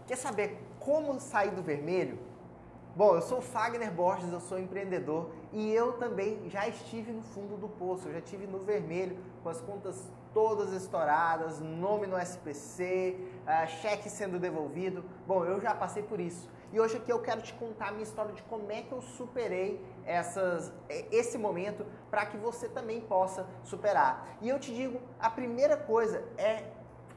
Quer saber como sair do vermelho? Bom, eu sou o Fagner Borges, eu sou empreendedor e eu também já estive no fundo do poço, eu já estive no vermelho com as contas todas estouradas, nome no SPC, cheque sendo devolvido. Bom, eu já passei por isso. E hoje aqui eu quero te contar a minha história de como é que eu superei esse momento para que você também possa superar. E eu te digo, a primeira coisa é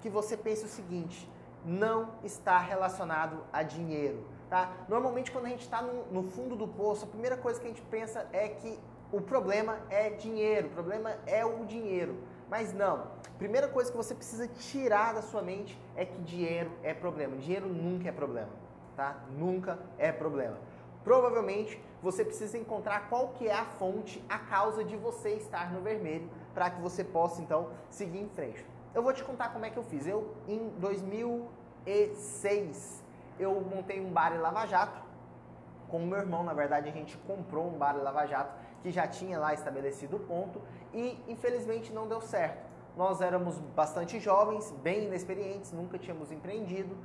que você pense o seguinte: não está relacionado a dinheiro, tá? Normalmente quando a gente está no fundo do poço, a primeira coisa que a gente pensa é que o problema é dinheiro, o problema é o dinheiro. Mas não, a primeira coisa que você precisa tirar da sua mente é que dinheiro é problema. Dinheiro nunca é problema, tá? Nunca é problema. Provavelmente você precisa encontrar qual que é a fonte, a causa de você estar no vermelho, para que você possa então seguir em frente. Eu vou te contar como é que eu fiz. Em 2006, eu montei um bar em Lava Jato. Com o meu irmão, na verdade, a gente comprou um bar em Lava Jato que já tinha lá estabelecido o ponto e, infelizmente, não deu certo. Nós éramos bastante jovens, bem inexperientes, nunca tínhamos empreendido.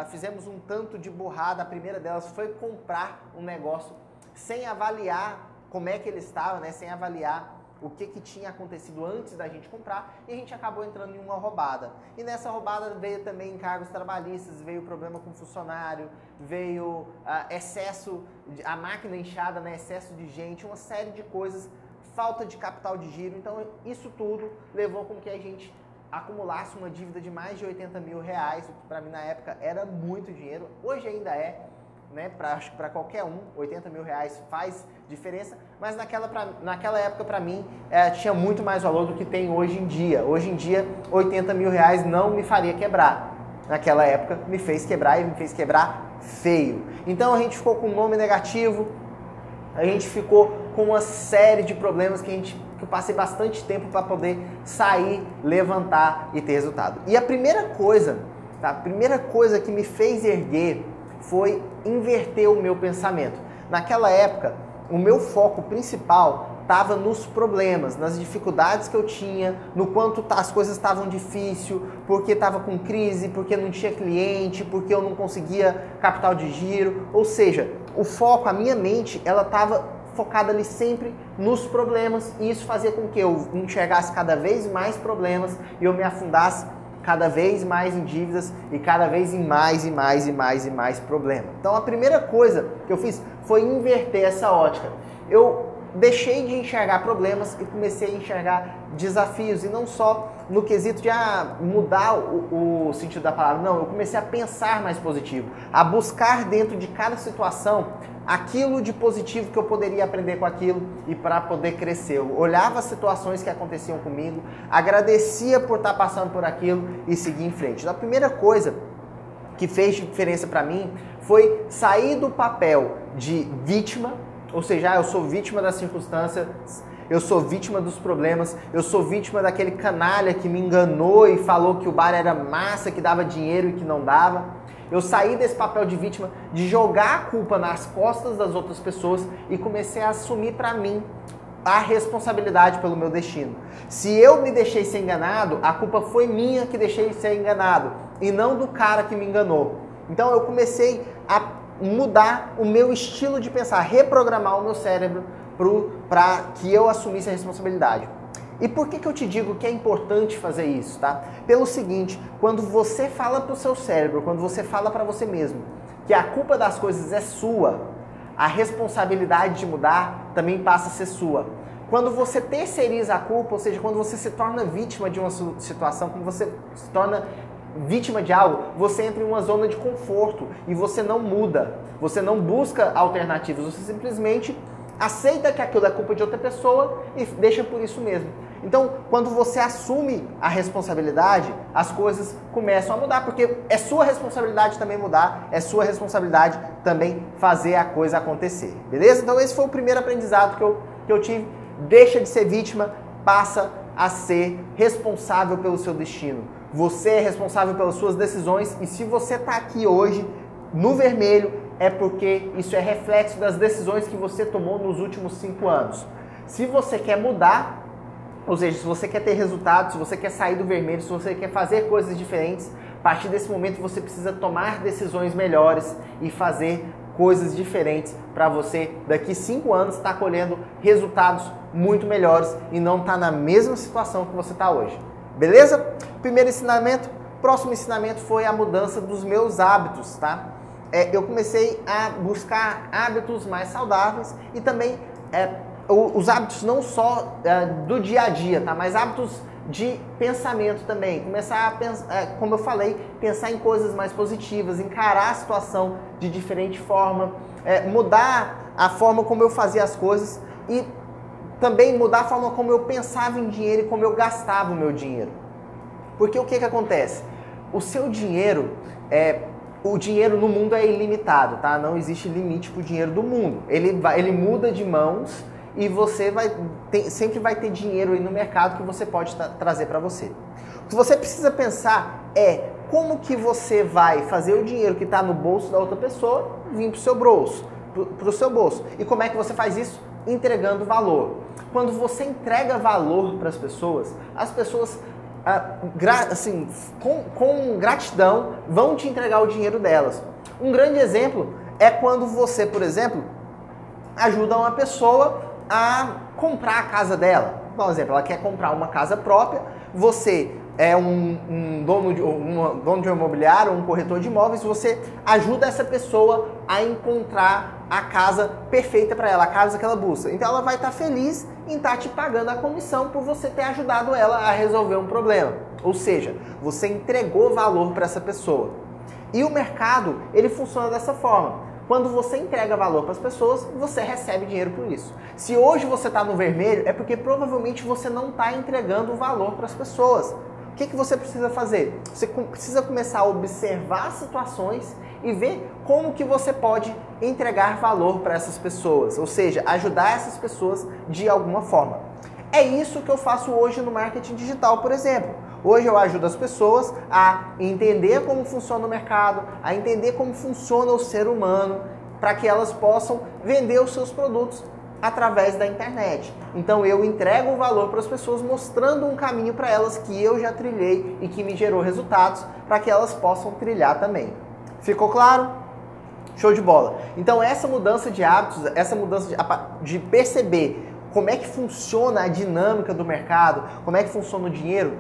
Fizemos um tanto de burrada. A primeira delas foi comprar um negócio sem avaliar como é que ele estava, né? Sem avaliar o que tinha acontecido antes da gente comprar, e a gente acabou entrando em uma roubada. E nessa roubada veio também encargos trabalhistas, veio problema com funcionário, veio excesso, a máquina inchada, né, excesso de gente, uma série de coisas, falta de capital de giro. Então isso tudo levou com que a gente acumulasse uma dívida de mais de 80 mil reais, o que para mim na época era muito dinheiro, hoje ainda é, né, acho que para qualquer um, 80 mil reais faz diferença, mas naquela época para mim tinha muito mais valor do que tem hoje em dia. Hoje em dia, 80 mil reais não me faria quebrar. Naquela época me fez quebrar e me fez quebrar feio. Então a gente ficou com um nome negativo, a gente ficou com uma série de problemas que eu passei bastante tempo para poder sair, levantar e ter resultado. E a primeira coisa, tá? A primeira coisa que me fez erguer foi inverter o meu pensamento. Naquela época, o meu foco principal estava nos problemas, nas dificuldades que eu tinha, no quanto as coisas estavam difíceis, porque estava com crise, porque não tinha cliente, porque eu não conseguia capital de giro. Ou seja, o foco, a minha mente, ela estava focada ali sempre nos problemas, e isso fazia com que eu enxergasse cada vez mais problemas e eu me afundasse cada vez mais em dívidas e cada vez em mais problema. Então a primeira coisa que eu fiz foi inverter essa ótica. Eu deixei de enxergar problemas e comecei a enxergar desafios, e não só no quesito de mudar o sentido da palavra, não, eu comecei a pensar mais positivo, a buscar dentro de cada situação aquilo de positivo que eu poderia aprender com aquilo e para poder crescer. Eu olhava as situações que aconteciam comigo, agradecia por estar passando por aquilo e seguir em frente. Então, a primeira coisa que fez diferença para mim foi sair do papel de vítima, ou seja, eu sou vítima das circunstâncias, eu sou vítima dos problemas, eu sou vítima daquele canalha que me enganou e falou que o bar era massa, que dava dinheiro e que não dava. Eu saí desse papel de vítima, de jogar a culpa nas costas das outras pessoas, e comecei a assumir para mim a responsabilidade pelo meu destino. Se eu me deixei ser enganado, a culpa foi minha que deixei ser enganado, e não do cara que me enganou. Então eu comecei a mudar o meu estilo de pensar, reprogramar o meu cérebro para que eu assumisse a responsabilidade. E por que eu te digo que é importante fazer isso, tá? Pelo seguinte, quando você fala para o seu cérebro, quando você fala para você mesmo que a culpa das coisas é sua, a responsabilidade de mudar também passa a ser sua. Quando você terceiriza a culpa, ou seja, quando você se torna vítima de uma situação, quando você se torna vítima de algo, você entra em uma zona de conforto e você não muda, você não busca alternativas, você simplesmente aceita que aquilo é culpa de outra pessoa e deixa por isso mesmo. Então, quando você assume a responsabilidade, as coisas começam a mudar, porque é sua responsabilidade também mudar, é sua responsabilidade também fazer a coisa acontecer, beleza? Então esse foi o primeiro aprendizado que eu tive. Deixa de ser vítima, passa a ser responsável pelo seu destino. Você é responsável pelas suas decisões, e se você está aqui hoje no vermelho, é porque isso é reflexo das decisões que você tomou nos últimos 5 anos. Se você quer mudar, ou seja, se você quer ter resultados, se você quer sair do vermelho, se você quer fazer coisas diferentes, A partir desse momento você precisa tomar decisões melhores e fazer coisas diferentes para você daqui 5 anos estar colhendo resultados muito melhores e não estar na mesma situação que você está hoje. Beleza? Primeiro ensinamento. Próximo ensinamento foi a mudança dos meus hábitos, tá? Eu comecei a buscar hábitos mais saudáveis e também os hábitos não só do dia a dia, tá? Mas hábitos de pensamento também. Começar a pensar, como eu falei, pensar em coisas mais positivas, encarar a situação de diferente forma, mudar a forma como eu fazia as coisas e também mudar a forma como eu pensava em dinheiro e como eu gastava o meu dinheiro. Porque o que acontece? O seu dinheiro, o dinheiro no mundo é ilimitado, tá? Não existe limite para o dinheiro do mundo. Ele muda de mãos e você sempre vai ter dinheiro aí no mercado que você pode trazer para você. O que você precisa pensar é como que você vai fazer o dinheiro que está no bolso da outra pessoa vir para o seu bolso. E como é que você faz isso? Entregando valor. Quando você entrega valor para as pessoas assim, com gratidão vão te entregar o dinheiro delas. Um grande exemplo é quando você, por exemplo, ajuda uma pessoa a comprar a casa dela. Por exemplo, ela quer comprar uma casa própria, você é um dono de um imobiliário, um corretor de imóveis, você ajuda essa pessoa a encontrar a casa perfeita para ela, a casa que ela busca. Então ela vai estar feliz em estar te pagando a comissão por você ter ajudado ela a resolver um problema. Ou seja, você entregou valor para essa pessoa. E o mercado, ele funciona dessa forma. Quando você entrega valor para as pessoas, você recebe dinheiro por isso. Se hoje você está no vermelho, é porque provavelmente você não está entregando valor para as pessoas. O que você precisa fazer? Você precisa começar a observar situações e ver como que você pode entregar valor para essas pessoas. Ou seja, ajudar essas pessoas de alguma forma. É isso que eu faço hoje no marketing digital, por exemplo. Hoje eu ajudo as pessoas a entender como funciona o mercado, a entender como funciona o ser humano, para que elas possam vender os seus produtos através da internet. Então eu entrego o valor para as pessoas, mostrando um caminho para elas que eu já trilhei e que me gerou resultados, para que elas possam trilhar também. Ficou claro? Show de bola! Então essa mudança de hábitos, essa mudança de perceber como é que funciona a dinâmica do mercado, como é que funciona o dinheiro,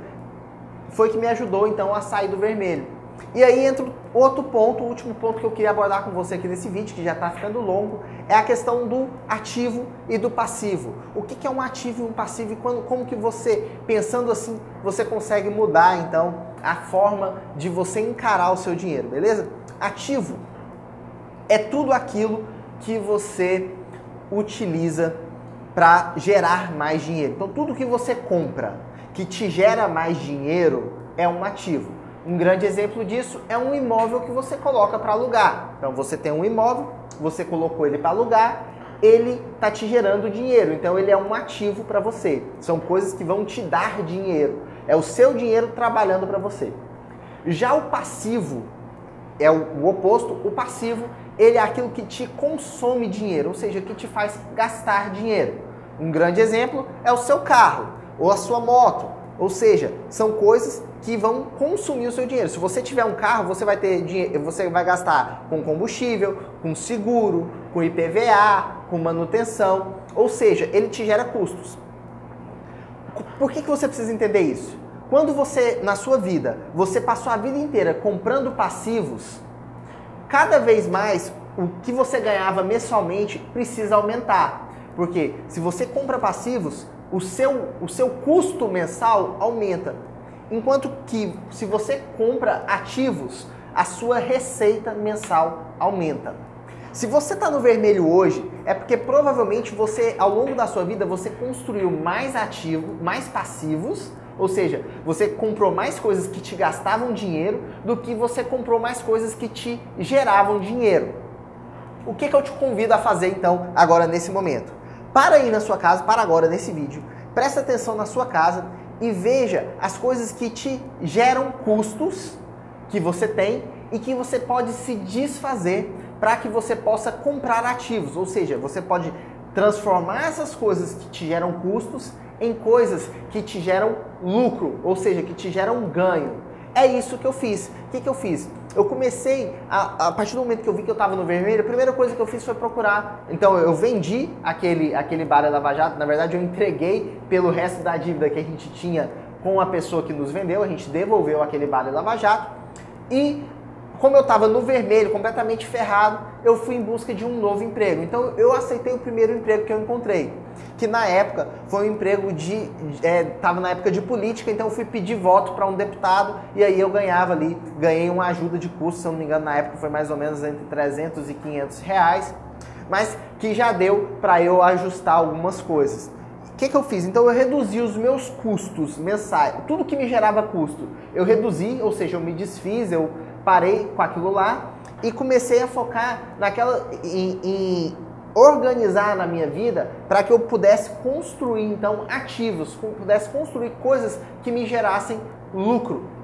foi que me ajudou então a sair do vermelho. E aí entra outro ponto, o último ponto que eu queria abordar com você aqui nesse vídeo, que já está ficando longo, é a questão do ativo e do passivo. O que é um ativo e um passivo e como que você, pensando assim, você consegue mudar então a forma de você encarar o seu dinheiro, beleza? Ativo é tudo aquilo que você utiliza para gerar mais dinheiro. Então tudo que você compra que te gera mais dinheiro é um ativo. Um grande exemplo disso é um imóvel que você coloca para alugar. Então você tem um imóvel, você colocou ele para alugar, ele está te gerando dinheiro. Então ele é um ativo para você. São coisas que vão te dar dinheiro. É o seu dinheiro trabalhando para você. Já o passivo é o oposto. O passivo, ele é aquilo que te consome dinheiro, ou seja, que te faz gastar dinheiro. Um grande exemplo é o seu carro ou a sua moto, ou seja, são coisas que vão consumir o seu dinheiro. Se você tiver um carro, você vai ter dinheiro, você vai gastar com combustível, com seguro, com IPVA, com manutenção, ou seja, ele te gera custos. Por que você precisa entender isso? Quando você, na sua vida, você passou a vida inteira comprando passivos, cada vez mais o que você ganhava mensalmente precisa aumentar. Porque se você compra passivos, o seu custo mensal aumenta. Enquanto que se você compra ativos, a sua receita mensal aumenta. Se você está no vermelho hoje, é porque provavelmente você, ao longo da sua vida, você construiu mais ativos, mais passivos, ou seja, você comprou mais coisas que te gastavam dinheiro do que você comprou mais coisas que te geravam dinheiro. O que eu te convido a fazer então, agora nesse momento? Para aí na sua casa, para agora nesse vídeo, presta atenção na sua casa e veja as coisas que te geram custos que você tem e que você pode se desfazer para que você possa comprar ativos. Ou seja, você pode transformar essas coisas que te geram custos em coisas que te geram lucro, ou seja, que te geram ganho. é isso que eu fiz. O que eu fiz? Eu comecei, a partir do momento que eu vi que eu estava no vermelho, a primeira coisa que eu fiz foi procurar. Então eu vendi aquele Bar Lava Jato, na verdade eu entreguei pelo resto da dívida que a gente tinha com a pessoa que nos vendeu, a gente devolveu aquele Bar Lava Jato. E como eu estava no vermelho, completamente ferrado, eu fui em busca de um novo emprego. Então eu aceitei o primeiro emprego que eu encontrei, que na época foi um emprego estava na época de política, então eu fui pedir voto para um deputado e aí eu ganhei uma ajuda de custo, se eu não me engano na época foi mais ou menos entre 300 e 500 reais, mas que já deu para eu ajustar algumas coisas. O que eu fiz? Então eu reduzi os meus custos mensais, tudo que me gerava custo, eu reduzi, ou seja, eu me desfiz, eu parei com aquilo lá e comecei a focar em organizar na minha vida para que eu pudesse construir então ativos, pudesse construir coisas que me gerassem lucro.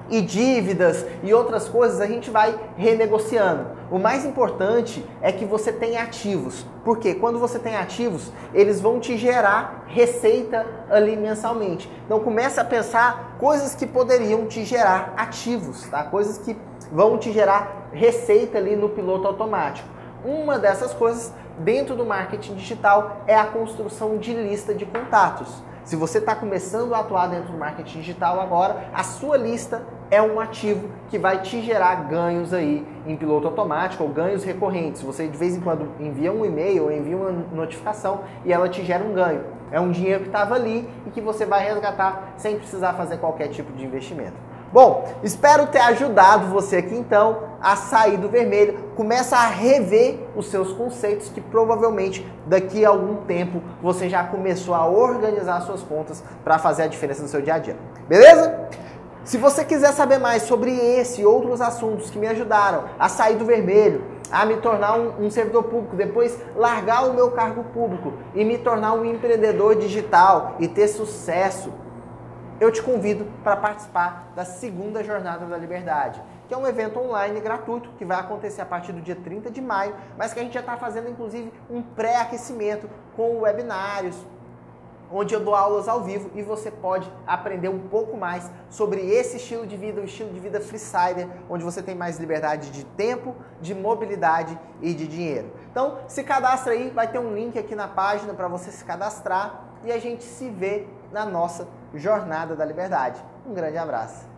E dívidas e outras coisas a gente vai renegociando. O mais importante é que você tenha ativos. Porque quando você tem ativos, eles vão te gerar receita ali mensalmente. Então comece a pensar coisas que poderiam te gerar ativos, tá? Coisas que vão te gerar receita ali no piloto automático. Uma dessas coisas dentro do marketing digital é a construção de lista de contatos. Se você está começando a atuar dentro do marketing digital agora, a sua lista é um ativo que vai te gerar ganhos aí em piloto automático ou ganhos recorrentes. Você de vez em quando envia um e-mail ou envia uma notificação e ela te gera um ganho. É um dinheiro que estava ali e que você vai resgatar sem precisar fazer qualquer tipo de investimento. Bom, espero ter ajudado você aqui então a sair do vermelho. Começa a rever os seus conceitos que provavelmente daqui a algum tempo você já começou a organizar suas contas para fazer a diferença no seu dia a dia. Beleza? Se você quiser saber mais sobre esse e outros assuntos que me ajudaram a sair do vermelho, a me tornar um servidor público, depois largar o meu cargo público e me tornar um empreendedor digital e ter sucesso, eu te convido para participar da segunda Jornada da Liberdade, que é um evento online gratuito que vai acontecer a partir do dia 30 de maio, mas que a gente já está fazendo inclusive um pré-aquecimento com webinários, onde eu dou aulas ao vivo e você pode aprender um pouco mais sobre esse estilo de vida, o estilo de vida freesider, onde você tem mais liberdade de tempo, de mobilidade e de dinheiro. Então, se cadastra aí, vai ter um link aqui na página para você se cadastrar e a gente se vê na nossa Jornada da Liberdade. Um grande abraço.